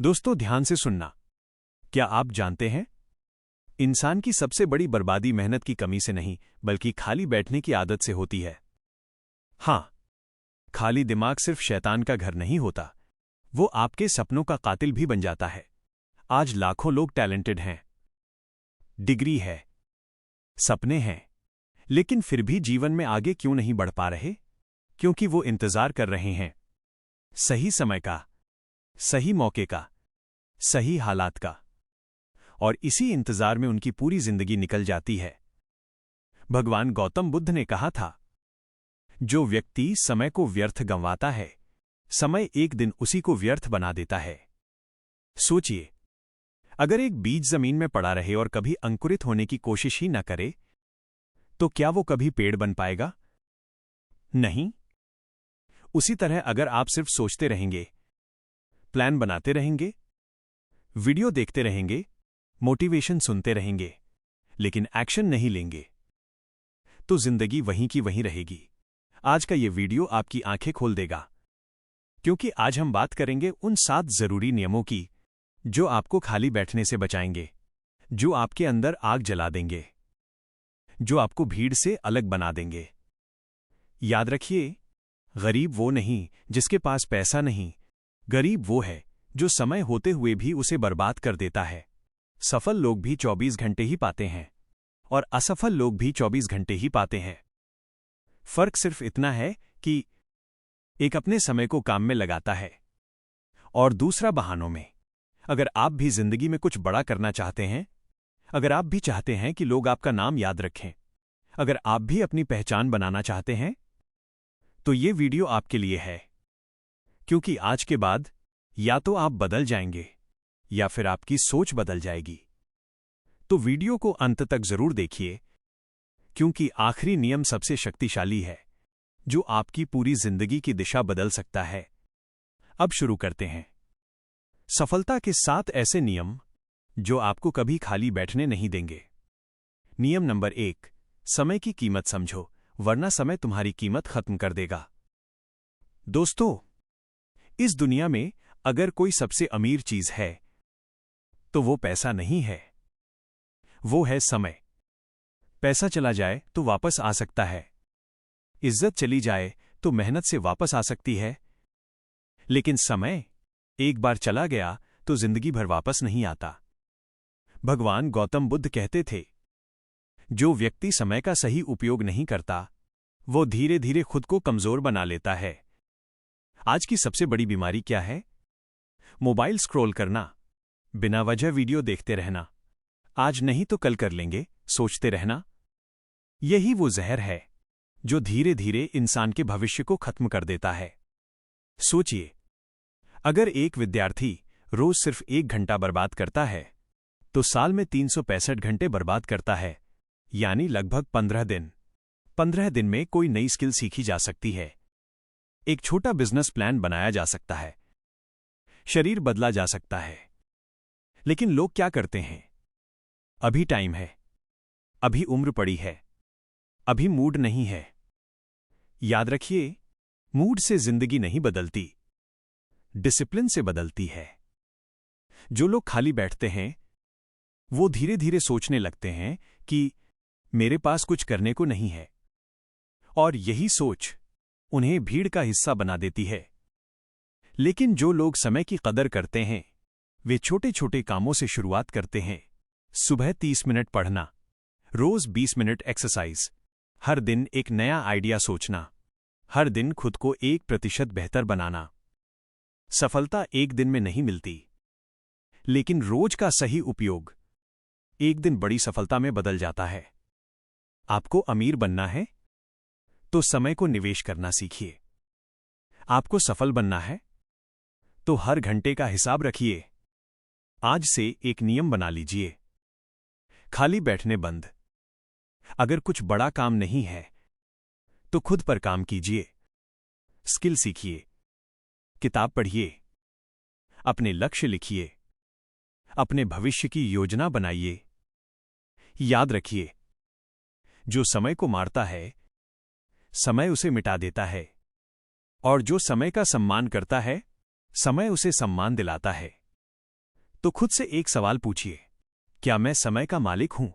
दोस्तों ध्यान से सुनना। क्या आप जानते हैं, इंसान की सबसे बड़ी बर्बादी मेहनत की कमी से नहीं बल्कि खाली बैठने की आदत से होती है। हां, खाली दिमाग सिर्फ शैतान का घर नहीं होता, वो आपके सपनों का कातिल भी बन जाता है। आज लाखों लोग टैलेंटेड हैं, डिग्री है, सपने हैं, लेकिन फिर भी जीवन में आगे क्यों नहीं बढ़ पा रहे? क्योंकि वो इंतजार कर रहे हैं सही समय का, सही मौके का, सही हालात का, और इसी इंतजार में उनकी पूरी जिंदगी निकल जाती है। भगवान गौतम बुद्ध ने कहा था, जो व्यक्ति समय को व्यर्थ गंवाता है, समय एक दिन उसी को व्यर्थ बना देता है। सोचिए, अगर एक बीज जमीन में पड़ा रहे और कभी अंकुरित होने की कोशिश ही न करे, तो क्या वो कभी पेड़ बन पाएगा? नहीं। उसी तरह अगर आप सिर्फ सोचते रहेंगे, प्लान बनाते रहेंगे, वीडियो देखते रहेंगे, मोटिवेशन सुनते रहेंगे, लेकिन एक्शन नहीं लेंगे, तो जिंदगी वहीं की वहीं रहेगी। आज का ये वीडियो आपकी आंखें खोल देगा, क्योंकि आज हम बात करेंगे उन 7 जरूरी नियमों की जो आपको खाली बैठने से बचाएंगे, जो आपके अंदर आग जला देंगे, जो आपको भीड़ से अलग बना देंगे। याद रखिए, गरीब वो नहीं जिसके पास पैसा नहीं, गरीब वो है जो समय होते हुए भी उसे बर्बाद कर देता है। सफल लोग भी 24 घंटे ही पाते हैं और असफल लोग भी 24 घंटे ही पाते हैं। फर्क सिर्फ इतना है कि एक अपने समय को काम में लगाता है और दूसरा बहानों में। अगर आप भी जिंदगी में कुछ बड़ा करना चाहते हैं, अगर आप भी चाहते हैं कि लोग आपका नाम याद रखें, अगर आप भी अपनी पहचान बनाना चाहते हैं, तो ये वीडियो आपके लिए है। क्योंकि आज के बाद या तो आप बदल जाएंगे या फिर आपकी सोच बदल जाएगी। तो वीडियो को अंत तक जरूर देखिए, क्योंकि आखिरी नियम सबसे शक्तिशाली है, जो आपकी पूरी जिंदगी की दिशा बदल सकता है। अब शुरू करते हैं। सफलता के 7 ऐसे नियम जो आपको कभी खाली बैठने नहीं देंगे। नियम नंबर 1, समय की कीमत समझो, वरना समय तुम्हारी कीमत खत्म कर देगा। दोस्तों, इस दुनिया में अगर कोई सबसे अमीर चीज है, तो वो पैसा नहीं है, वो है समय। पैसा चला जाए तो वापस आ सकता है, इज्जत चली जाए तो मेहनत से वापस आ सकती है, लेकिन समय एक बार चला गया तो जिंदगी भर वापस नहीं आता। भगवान गौतम बुद्ध कहते थे, जो व्यक्ति समय का सही उपयोग नहीं करता, वो धीरे धीरे खुद को कमजोर बना लेता है। आज की सबसे बड़ी बीमारी क्या है? मोबाइल स्क्रॉल करना, बिना वजह वीडियो देखते रहना, आज नहीं तो कल कर लेंगे सोचते रहना। यही वो जहर है जो धीरे धीरे इंसान के भविष्य को खत्म कर देता है। सोचिए, अगर एक विद्यार्थी रोज सिर्फ 1 घंटा बर्बाद करता है, तो साल में 365 घंटे बर्बाद करता है, यानी लगभग 15 दिन। 15 दिन में कोई नई स्किल सीखी जा सकती है, एक छोटा बिजनेस प्लान बनाया जा सकता है, शरीर बदला जा सकता है। लेकिन लोग क्या करते हैं? अभी टाइम है, अभी उम्र पड़ी है, अभी मूड नहीं है। याद रखिए, मूड से जिंदगी नहीं बदलती, डिसिप्लिन से बदलती है। जो लोग खाली बैठते हैं, वो धीरे धीरे सोचने लगते हैं कि मेरे पास कुछ करने को नहीं है, और यही सोच उन्हें भीड़ का हिस्सा बना देती है। लेकिन जो लोग समय की कदर करते हैं, वे छोटे छोटे कामों से शुरुआत करते हैं। सुबह 30 मिनट पढ़ना, रोज 20 मिनट एक्सरसाइज, हर दिन एक नया आइडिया सोचना, हर दिन खुद को 1% बेहतर बनाना। सफलता एक दिन में नहीं मिलती, लेकिन रोज का सही उपयोग एक दिन बड़ी सफलता में बदल जाता है। आपको अमीर बनना है, तो समय को निवेश करना सीखिए। आपको सफल बनना है, तो हर घंटे का हिसाब रखिए। आज से एक नियम बना लीजिए, खाली बैठने बंद। अगर कुछ बड़ा काम नहीं है, तो खुद पर काम कीजिए, स्किल सीखिए, किताब पढ़िए, अपने लक्ष्य लिखिए, अपने भविष्य की योजना बनाइए। याद रखिए, जो समय को मारता है, समय उसे मिटा देता है, और जो समय का सम्मान करता है, समय उसे सम्मान दिलाता है। तो खुद से एक सवाल पूछिए, क्या मैं समय का मालिक हूं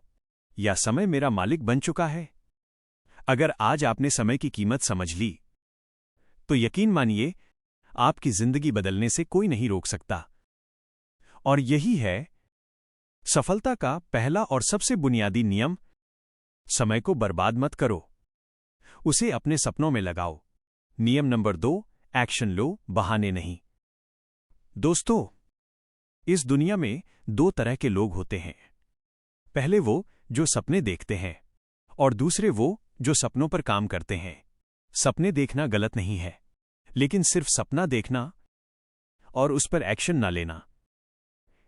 या समय मेरा मालिक बन चुका है? अगर आज आपने समय की कीमत समझ ली, तो यकीन मानिए आपकी जिंदगी बदलने से कोई नहीं रोक सकता। और यही है सफलता का पहला और सबसे बुनियादी नियम। समय को बर्बाद मत करो, उसे अपने सपनों में लगाओ। नियम नंबर 2, एक्शन लो, बहाने नहीं। दोस्तों, इस दुनिया में 2 तरह के लोग होते हैं। पहले वो जो सपने देखते हैं और दूसरे वो जो सपनों पर काम करते हैं। सपने देखना गलत नहीं है, लेकिन सिर्फ सपना देखना और उस पर एक्शन ना लेना,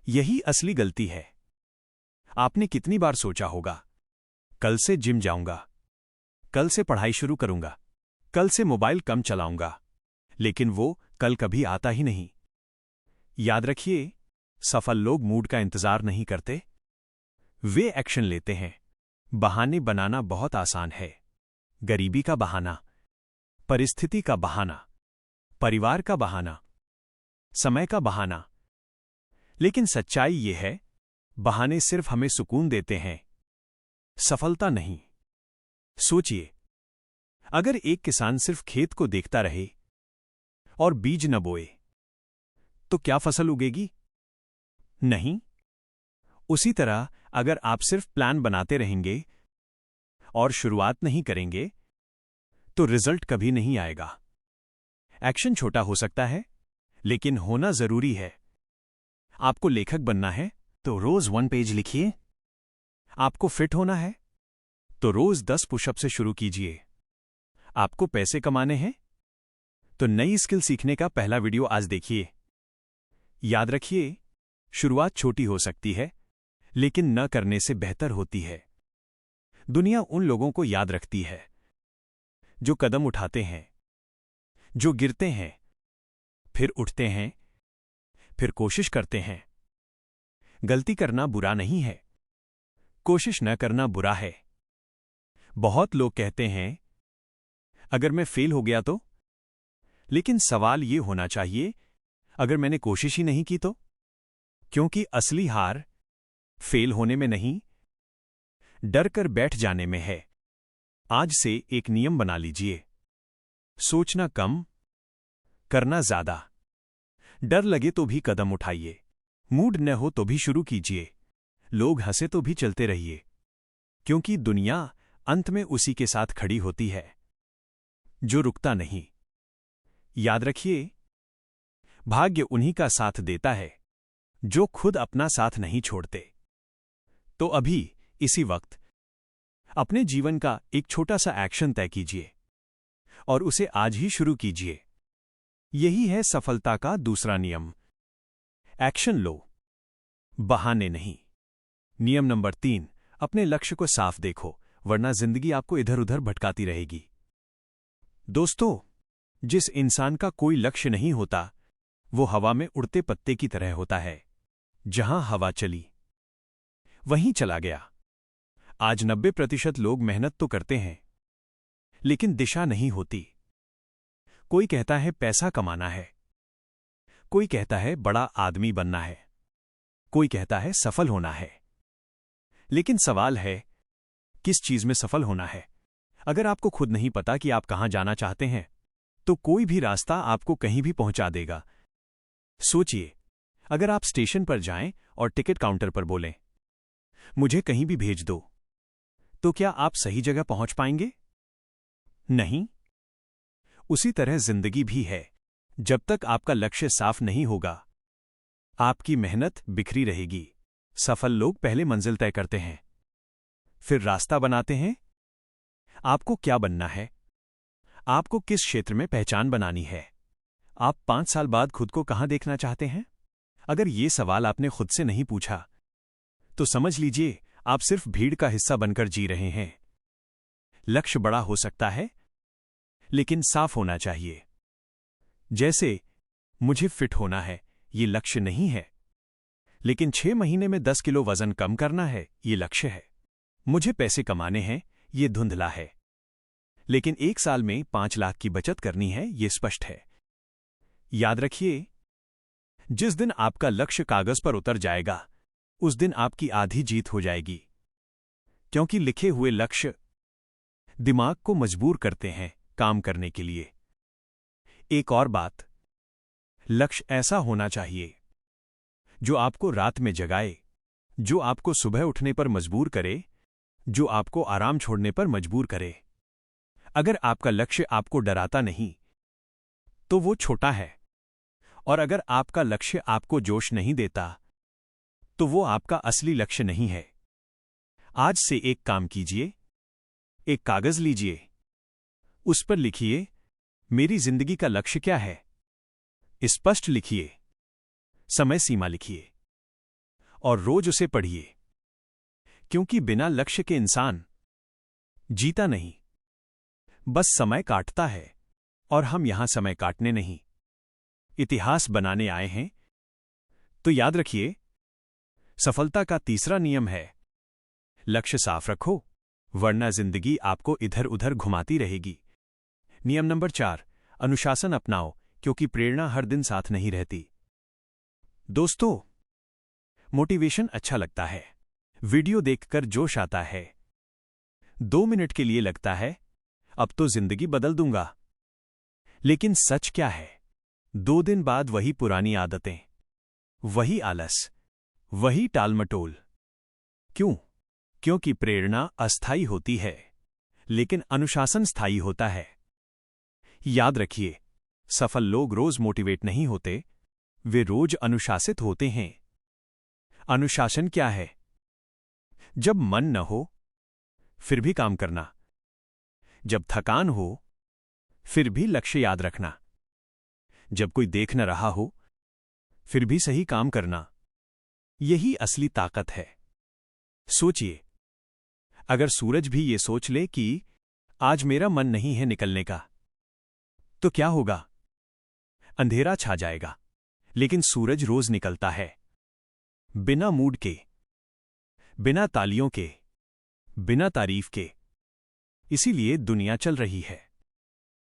यही असली गलती है। आपने कितनी बार सोचा होगा, कल से जिम जाऊंगा, कल से पढ़ाई शुरू करूंगा, कल से मोबाइल कम चलाऊंगा, लेकिन वो कल कभी आता ही नहीं। याद रखिए, सफल लोग मूड का इंतजार नहीं करते, वे एक्शन लेते हैं। बहाने बनाना बहुत आसान है। गरीबी का बहाना, परिस्थिति का बहाना, परिवार का बहाना, समय का बहाना। लेकिन सच्चाई ये है, बहाने सिर्फ हमें सुकून देते हैं, सफलता नहीं। सोचिए, अगर एक किसान सिर्फ खेत को देखता रहे और बीज न बोए, तो क्या फसल उगेगी? नहीं। उसी तरह अगर आप सिर्फ प्लान बनाते रहेंगे और शुरुआत नहीं करेंगे, तो रिजल्ट कभी नहीं आएगा। एक्शन छोटा हो सकता है, लेकिन होना जरूरी है। आपको लेखक बनना है, तो रोज 1 पेज लिखिए। आपको फिट होना है, तो रोज 10 पुशअप से शुरू कीजिए। आपको पैसे कमाने हैं, तो नई स्किल सीखने का पहला वीडियो आज देखिए। याद रखिए, शुरुआत छोटी हो सकती है, लेकिन न करने से बेहतर होती है। दुनिया उन लोगों को याद रखती है जो कदम उठाते हैं, जो गिरते हैं, फिर उठते हैं, फिर कोशिश करते हैं। गलती करना बुरा नहीं है, कोशिश न करना बुरा है। बहुत लोग कहते हैं, अगर मैं फेल हो गया तो? लेकिन सवाल यह होना चाहिए, अगर मैंने कोशिश ही नहीं की तो? क्योंकि असली हार फेल होने में नहीं, डर कर बैठ जाने में है। आज से एक नियम बना लीजिए, सोचना कम, करना ज्यादा। डर लगे तो भी कदम उठाइए, मूड न हो तो भी शुरू कीजिए, लोग हंसे तो भी चलते रहिए, क्योंकि दुनिया अंत में उसी के साथ खड़ी होती है जो रुकता नहीं। याद रखिए, भाग्य उन्हीं का साथ देता है जो खुद अपना साथ नहीं छोड़ते। तो अभी इसी वक्त अपने जीवन का एक छोटा सा एक्शन तय कीजिए और उसे आज ही शुरू कीजिए। यही है सफलता का दूसरा नियम। एक्शन लो, बहाने नहीं। नियम नंबर 3, अपने लक्ष्य को साफ देखो, वरना जिंदगी आपको इधर उधर भटकाती रहेगी। दोस्तों, जिस इंसान का कोई लक्ष्य नहीं होता, वो हवा में उड़ते पत्ते की तरह होता है। जहां हवा चली, वहीं चला गया। आज 90% लोग मेहनत तो करते हैं, लेकिन दिशा नहीं होती। कोई कहता है पैसा कमाना है, कोई कहता है बड़ा आदमी बनना है, कोई कहता है सफल होना है। लेकिन सवाल है, किस चीज में सफल होना है? अगर आपको खुद नहीं पता कि आप कहां जाना चाहते हैं, तो कोई भी रास्ता आपको कहीं भी पहुंचा देगा। सोचिए, अगर आप स्टेशन पर जाएं और टिकट काउंटर पर बोलें, मुझे कहीं भी भेज दो, तो क्या आप सही जगह पहुंच पाएंगे? नहीं। उसी तरह जिंदगी भी है। जब तक आपका लक्ष्य साफ नहीं होगा, आपकी मेहनत बिखरी रहेगी। सफल लोग पहले मंजिल तय करते हैं, फिर रास्ता बनाते हैं। आपको क्या बनना है? आपको किस क्षेत्र में पहचान बनानी है? आप 5 साल बाद खुद को कहां देखना चाहते हैं? अगर ये सवाल आपने खुद से नहीं पूछा, तो समझ लीजिए आप सिर्फ भीड़ का हिस्सा बनकर जी रहे हैं। लक्ष्य बड़ा हो सकता है, लेकिन साफ होना चाहिए। जैसे, मुझे फिट होना है, ये लक्ष्य नहीं है, लेकिन 6 महीने में 10 किलो वजन कम करना है, ये लक्ष्य है। मुझे पैसे कमाने हैं, ये धुंधला है, लेकिन 1 साल में 5 लाख की बचत करनी है, ये स्पष्ट है। याद रखिए, जिस दिन आपका लक्ष्य कागज पर उतर जाएगा, उस दिन आपकी आधी जीत हो जाएगी, क्योंकि लिखे हुए लक्ष्य दिमाग को मजबूर करते हैं काम करने के लिए। एक और बात, लक्ष्य ऐसा होना चाहिए जो आपको रात में जगाए, जो आपको सुबह उठने पर मजबूर करे, जो आपको आराम छोड़ने पर मजबूर करे। अगर आपका लक्ष्य आपको डराता नहीं, तो वो छोटा है, और अगर आपका लक्ष्य आपको जोश नहीं देता, तो वो आपका असली लक्ष्य नहीं है। आज से एक काम कीजिए, एक कागज लीजिए, उस पर लिखिए, मेरी जिंदगी का लक्ष्य क्या है। स्पष्ट लिखिए, समय सीमा लिखिए, और रोज उसे पढ़िए, क्योंकि बिना लक्ष्य के इंसान जीता नहीं, बस समय काटता है, और हम यहां समय काटने नहीं, इतिहास बनाने आए हैं। तो याद रखिए, सफलता का तीसरा नियम है, लक्ष्य साफ रखो, वरना जिंदगी आपको इधर उधर घुमाती रहेगी। नियम नंबर 4, अनुशासन अपनाओ, क्योंकि प्रेरणा हर दिन साथ नहीं रहती। दोस्तों, मोटिवेशन अच्छा लगता है, वीडियो देखकर जोश आता है, 2 मिनट के लिए लगता है अब तो जिंदगी बदल दूंगा। लेकिन सच क्या है? 2 दिन बाद वही पुरानी आदतें, वही आलस, वही टालमटोल। क्यों? क्योंकि प्रेरणा अस्थायी होती है, लेकिन अनुशासन स्थायी होता है। याद रखिए, सफल लोग रोज मोटिवेट नहीं होते, वे रोज अनुशासित होते हैं। अनुशासन क्या है? जब मन न हो, फिर भी काम करना। जब थकान हो, फिर भी लक्ष्य याद रखना। जब कोई देख न रहा हो, फिर भी सही काम करना। यही असली ताकत है। सोचिए, अगर सूरज भी ये सोच ले कि आज मेरा मन नहीं है निकलने का, तो क्या होगा? अंधेरा छा जाएगा। लेकिन सूरज रोज निकलता है, बिना मूड के, बिना तालियों के, बिना तारीफ के। इसीलिए दुनिया चल रही है।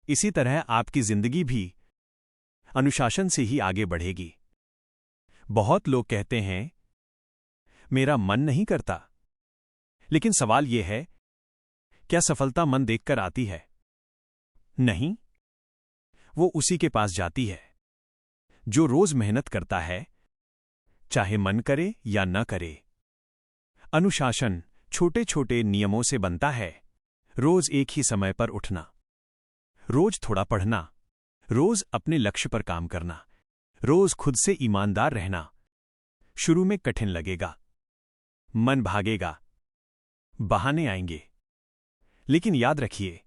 इसी तरह आपकी जिंदगी भी अनुशासन से ही आगे बढ़ेगी। बहुत लोग कहते हैं, मेरा मन नहीं करता। लेकिन सवाल यह है, क्या सफलता मन देखकर आती है? नहीं, वो उसी के पास जाती है जो रोज मेहनत करता है, चाहे मन करे या न करे। अनुशासन छोटे छोटे नियमों से बनता है। रोज एक ही समय पर उठना, रोज थोड़ा पढ़ना, रोज अपने लक्ष्य पर काम करना, रोज खुद से ईमानदार रहना। शुरू में कठिन लगेगा, मन भागेगा, बहाने आएंगे, लेकिन याद रखिए,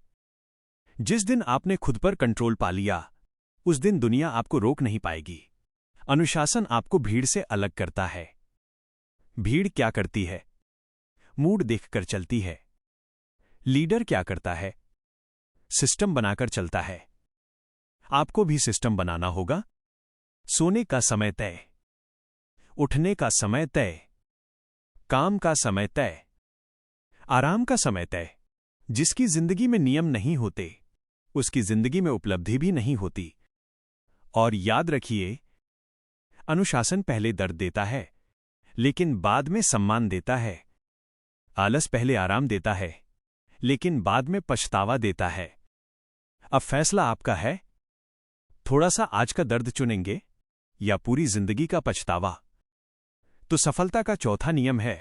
जिस दिन आपने खुद पर कंट्रोल पा लिया, उस दिन दुनिया आपको रोक नहीं पाएगी। अनुशासन आपको भीड़ से अलग करता है। भीड़ क्या करती है? मूड देखकर चलती है। लीडर क्या करता है? सिस्टम बनाकर चलता है। आपको भी सिस्टम बनाना होगा। सोने का समय तय, उठने का समय तय, काम का समय तय, आराम का समय तय। जिसकी जिंदगी में नियम नहीं होते, उसकी जिंदगी में उपलब्धि भी नहीं होती। और याद रखिए, अनुशासन पहले दर्द देता है, लेकिन बाद में सम्मान देता है। आलस पहले आराम देता है, लेकिन बाद में पछतावा देता है। अब फैसला आपका है, थोड़ा सा आज का दर्द चुनेंगे या पूरी जिंदगी का पछतावा। तो सफलता का चौथा नियम है,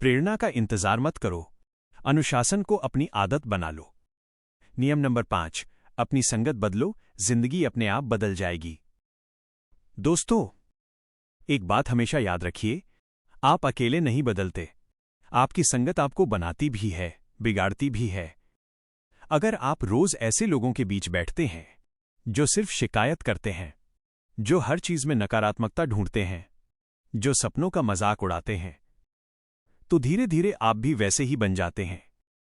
प्रेरणा का इंतजार मत करो, अनुशासन को अपनी आदत बना लो। नियम नंबर 5, अपनी संगत बदलो, जिंदगी अपने आप बदल जाएगी। दोस्तों, एक बात हमेशा याद रखिए, आप अकेले नहीं बदलते। आपकी संगत आपको बनाती भी है, बिगाड़ती भी है। अगर आप रोज ऐसे लोगों के बीच बैठते हैं जो सिर्फ शिकायत करते हैं, जो हर चीज में नकारात्मकता ढूंढते हैं, जो सपनों का मजाक उड़ाते हैं, तो धीरे धीरे आप भी वैसे ही बन जाते हैं।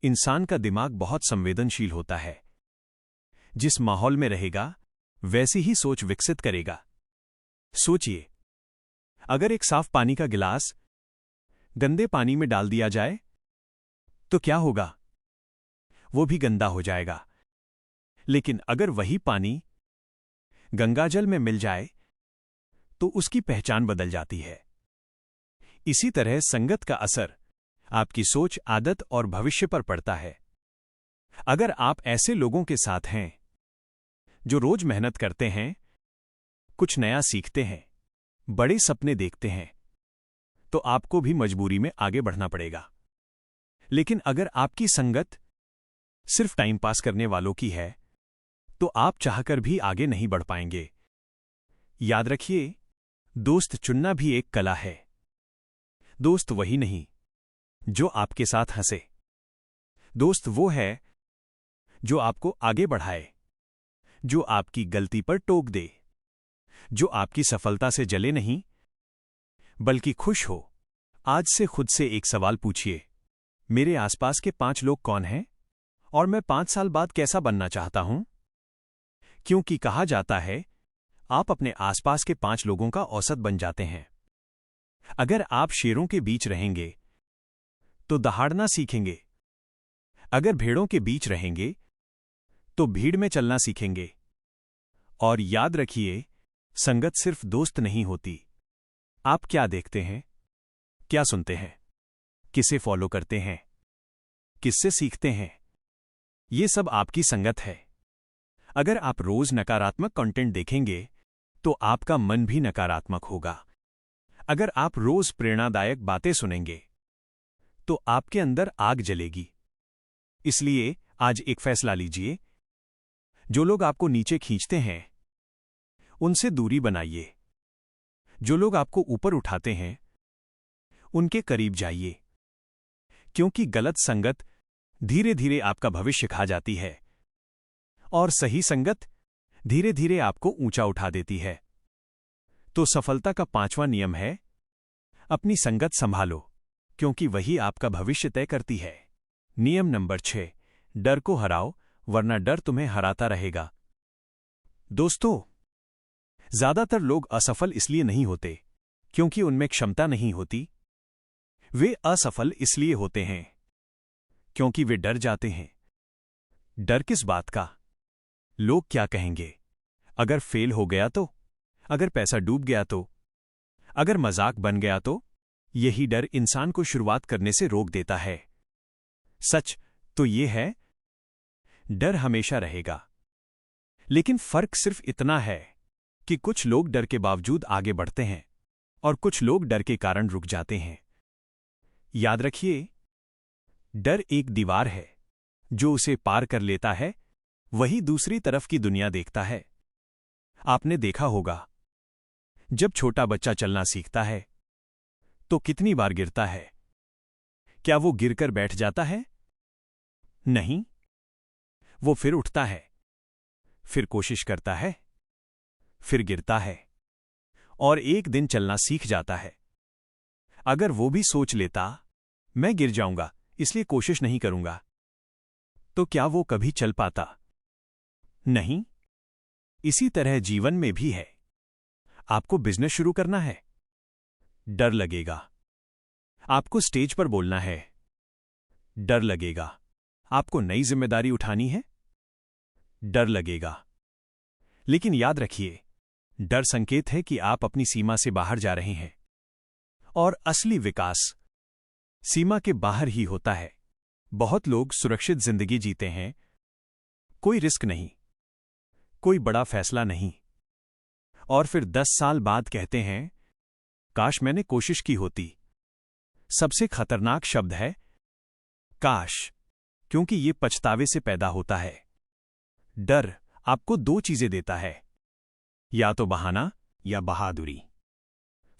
इंसान का दिमाग बहुत संवेदनशील होता है। जिस माहौल में रहेगा, वैसी ही सोच विकसित करेगा। सोचिए, अगर एक साफ पानी का गिलास गंदे पानी में डाल दिया जाए, तो क्या होगा? वो भी गंदा हो जाएगा। लेकिन अगर वही पानी गंगाजल में मिल जाए, तो उसकी पहचान बदल जाती है। इसी तरह संगत का असर आपकी सोच, आदत और भविष्य पर पड़ता है। अगर आप ऐसे लोगों के साथ हैं जो रोज मेहनत करते हैं, कुछ नया सीखते हैं, बड़े सपने देखते हैं, तो आपको भी मजबूरी में आगे बढ़ना पड़ेगा। लेकिन अगर आपकी संगत सिर्फ टाइम पास करने वालों की है, तो आप चाहकर भी आगे नहीं बढ़ पाएंगे। याद रखिए, दोस्त चुनना भी एक कला है। दोस्त वही नहीं जो आपके साथ हंसे। दोस्त वो है जो आपको आगे बढ़ाए, जो आपकी गलती पर टोक दे, जो आपकी सफलता से जले नहीं बल्कि खुश हो। आज से खुद से एक सवाल पूछिए, मेरे आसपास के 5 लोग कौन हैं और मैं 5 साल बाद कैसा बनना चाहता हूं? क्योंकि कहा जाता है, आप अपने आसपास के 5 लोगों का औसत बन जाते हैं। अगर आप शेरों के बीच रहेंगे तो दहाड़ना सीखेंगे। अगर भेड़ों के बीच रहेंगे तो भीड़ में चलना सीखेंगे। और याद रखिए, संगत सिर्फ दोस्त नहीं होती। आप क्या देखते हैं, क्या सुनते हैं, किसे फॉलो करते हैं, किससे सीखते हैं, ये सब आपकी संगत है। अगर आप रोज नकारात्मक कंटेंट देखेंगे तो आपका मन भी नकारात्मक होगा। अगर आप रोज प्रेरणादायक बातें सुनेंगे तो आपके अंदर आग जलेगी। इसलिए आज एक फैसला लीजिए, जो लोग आपको नीचे खींचते हैं उनसे दूरी बनाइए। जो लोग आपको ऊपर उठाते हैं उनके करीब जाइए। क्योंकि गलत संगत धीरे धीरे आपका भविष्य खा जाती है और सही संगत धीरे धीरे आपको ऊंचा उठा देती है। तो सफलता का 5वां नियम है, अपनी संगत संभालो, क्योंकि वही आपका भविष्य तय करती है। नियम नंबर 6, डर को हराओ, वरना डर तुम्हें हराता रहेगा। दोस्तों, ज्यादातर लोग असफल इसलिए नहीं होते क्योंकि उनमें क्षमता नहीं होती। वे असफल इसलिए होते हैं क्योंकि वे डर जाते हैं। डर किस बात का? लोग क्या कहेंगे? अगर फेल हो गया तो? अगर पैसा डूब गया तो? अगर मजाक बन गया तो? यही डर इंसान को शुरुआत करने से रोक देता है। सच तो यह है, डर हमेशा रहेगा, लेकिन फर्क सिर्फ इतना है कि कुछ लोग डर के बावजूद आगे बढ़ते हैं और कुछ लोग डर के कारण रुक जाते हैं। याद रखिए, डर एक दीवार है, जो उसे पार कर लेता है वही दूसरी तरफ की दुनिया देखता है। आपने देखा होगा, जब छोटा बच्चा चलना सीखता है तो कितनी बार गिरता है? क्या वो गिरकर बैठ जाता है? नहीं, वो फिर उठता है, फिर कोशिश करता है, फिर गिरता है और एक दिन चलना सीख जाता है। अगर वो भी सोच लेता, मैं गिर जाऊंगा इसलिए कोशिश नहीं करूंगा, तो क्या वो कभी चल पाता? नहीं। इसी तरह जीवन में भी है। आपको बिजनेस शुरू करना है, डर लगेगा। आपको स्टेज पर बोलना है, डर लगेगा। आपको नई जिम्मेदारी उठानी है, डर लगेगा। लेकिन याद रखिए, डर संकेत है कि आप अपनी सीमा से बाहर जा रहे हैं और असली विकास सीमा के बाहर ही होता है। बहुत लोग सुरक्षित जिंदगी जीते हैं, कोई रिस्क नहीं, कोई बड़ा फैसला नहीं, और फिर 10 साल बाद कहते हैं, काश मैंने कोशिश की होती। सबसे खतरनाक शब्द है काश, क्योंकि ये पछतावे से पैदा होता है। डर आपको 2 चीजें देता है, या तो बहाना या बहादुरी।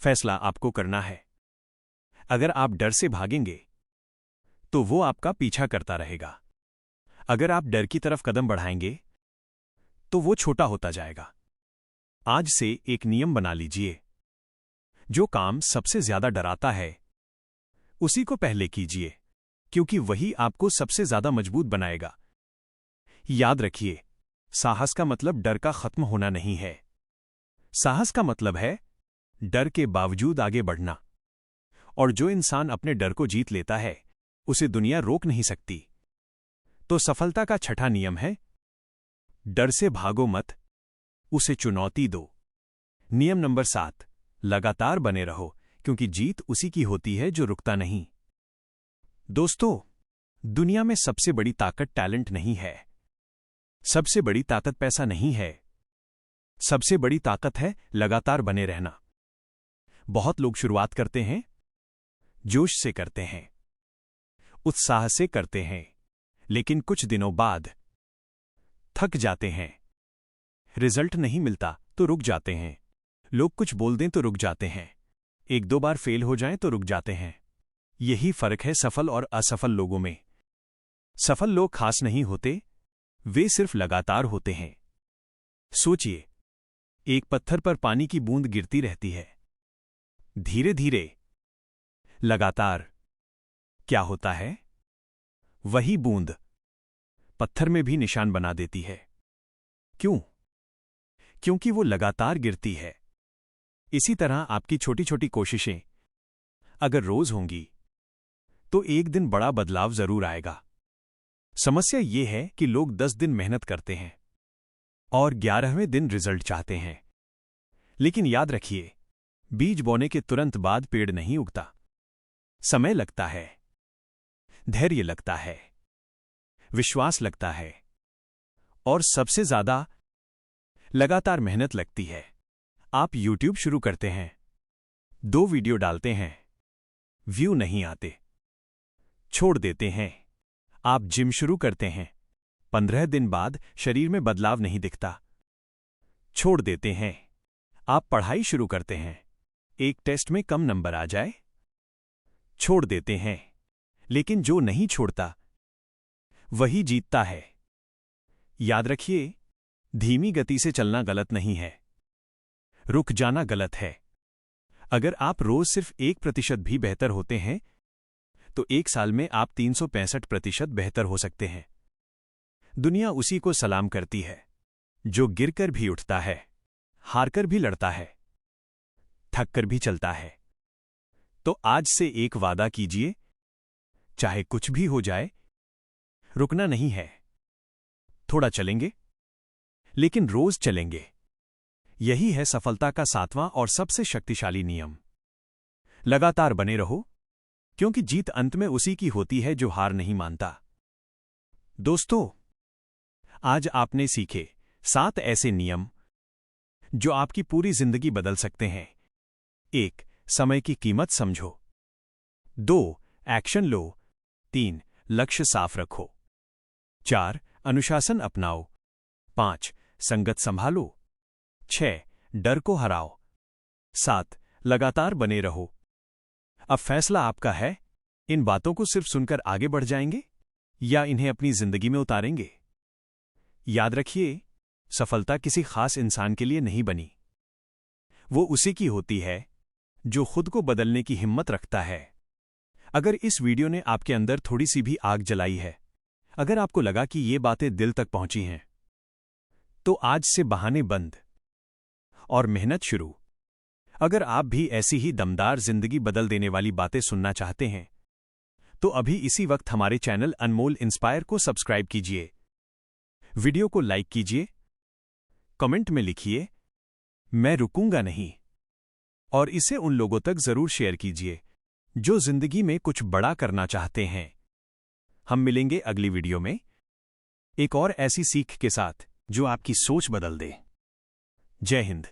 फैसला आपको करना है। अगर आप डर से भागेंगे तो वो आपका पीछा करता रहेगा। अगर आप डर की तरफ कदम बढ़ाएंगे तो वो छोटा होता जाएगा। आज से एक नियम बना लीजिए, जो काम सबसे ज्यादा डराता है उसी को पहले कीजिए, क्योंकि वही आपको सबसे ज्यादा मजबूत बनाएगा। याद रखिए, साहस का मतलब डर का खत्म होना नहीं है। साहस का मतलब है डर के बावजूद आगे बढ़ना। और जो इंसान अपने डर को जीत लेता है, उसे दुनिया रोक नहीं सकती। तो सफलता का 6ठा नियम है, डर से भागो मत, उसे चुनौती दो। नियम नंबर 7, लगातार बने रहो, क्योंकि जीत उसी की होती है जो रुकता नहीं। दोस्तों, दुनिया में सबसे बड़ी ताकत टैलेंट नहीं है। सबसे बड़ी ताकत पैसा नहीं है। सबसे बड़ी ताकत है लगातार बने रहना। बहुत लोग शुरुआत करते हैं, जोश से करते हैं, उत्साह से करते हैं, लेकिन कुछ दिनों बाद थक जाते हैं। रिजल्ट नहीं मिलता तो रुक जाते हैं। लोग कुछ बोल दें तो रुक जाते हैं। एक दो बार फेल हो जाएं तो रुक जाते हैं। यही फर्क है सफल और असफल लोगों में। सफल लोग खास नहीं होते, वे सिर्फ लगातार होते हैं। सोचिए, एक पत्थर पर पानी की बूंद गिरती रहती है, धीरे धीरे, लगातार। क्या होता है? वही बूंद पत्थर में भी निशान बना देती है। क्यों? क्योंकि वो लगातार गिरती है। इसी तरह आपकी छोटी छोटी कोशिशें अगर रोज होंगी तो एक दिन बड़ा बदलाव जरूर आएगा। समस्या ये है कि लोग 10 दिन मेहनत करते हैं और 11वें दिन रिजल्ट चाहते हैं। लेकिन याद रखिए, बीज बोने के तुरंत बाद पेड़ नहीं उगता। समय लगता है, धैर्य लगता है, विश्वास लगता है, और सबसे ज्यादा लगातार मेहनत लगती है। आप YouTube शुरू करते हैं, 2 वीडियो डालते हैं, व्यू नहीं आते, छोड़ देते हैं। आप जिम शुरू करते हैं, 15 दिन बाद शरीर में बदलाव नहीं दिखता, छोड़ देते हैं। आप पढ़ाई शुरू करते हैं, एक टेस्ट में कम नंबर आ जाए, छोड़ देते हैं। लेकिन जो नहीं छोड़ता वही जीतता है। याद रखिए, धीमी गति से चलना गलत नहीं है, रुक जाना गलत है। अगर आप रोज सिर्फ 1% भी बेहतर होते हैं तो 1 साल में आप 365% बेहतर हो सकते हैं। दुनिया उसी को सलाम करती है जो गिरकर भी उठता है, हारकर भी लड़ता है, थककर भी चलता है। तो आज से एक वादा कीजिए, चाहे कुछ भी हो जाए, रुकना नहीं है। थोड़ा चलेंगे, लेकिन रोज चलेंगे। यही है सफलता का 7वां और सबसे शक्तिशाली नियम। लगातार बने रहो, क्योंकि जीत अंत में उसी की होती है जो हार नहीं मानता। दोस्तों, आज आपने सीखे 7 ऐसे नियम जो आपकी पूरी जिंदगी बदल सकते हैं। 1. समय की कीमत समझो। 2. एक्शन लो। 3. लक्ष्य साफ रखो। 4. अनुशासन अपनाओ। 5. संगत संभालो। 6. डर को हराओ। 7. लगातार बने रहो। अब फैसला आपका है, इन बातों को सिर्फ सुनकर आगे बढ़ जाएंगे या इन्हें अपनी जिंदगी में उतारेंगे। याद रखिए, सफलता किसी खास इंसान के लिए नहीं बनी, वो उसी की होती है जो खुद को बदलने की हिम्मत रखता है। अगर इस वीडियो ने आपके अंदर थोड़ी सी भी आग जलाई है, अगर आपको लगा कि ये बातें दिल तक पहुंची हैं, तो आज से बहाने बंद और मेहनत शुरू। अगर आप भी ऐसी ही दमदार जिंदगी बदल देने वाली बातें सुनना चाहते हैं, तो अभी इसी वक्त हमारे चैनल अनमोल इंस्पायर को सब्सक्राइब कीजिए, वीडियो को लाइक कीजिए, कमेंट में लिखिए, मैं रुकूंगा नहीं, और इसे उन लोगों तक जरूर शेयर कीजिए जो जिंदगी में कुछ बड़ा करना चाहते हैं। हम मिलेंगे अगली वीडियो में एक और ऐसी सीख के साथ जो आपकी सोच बदल दे। जय हिंद।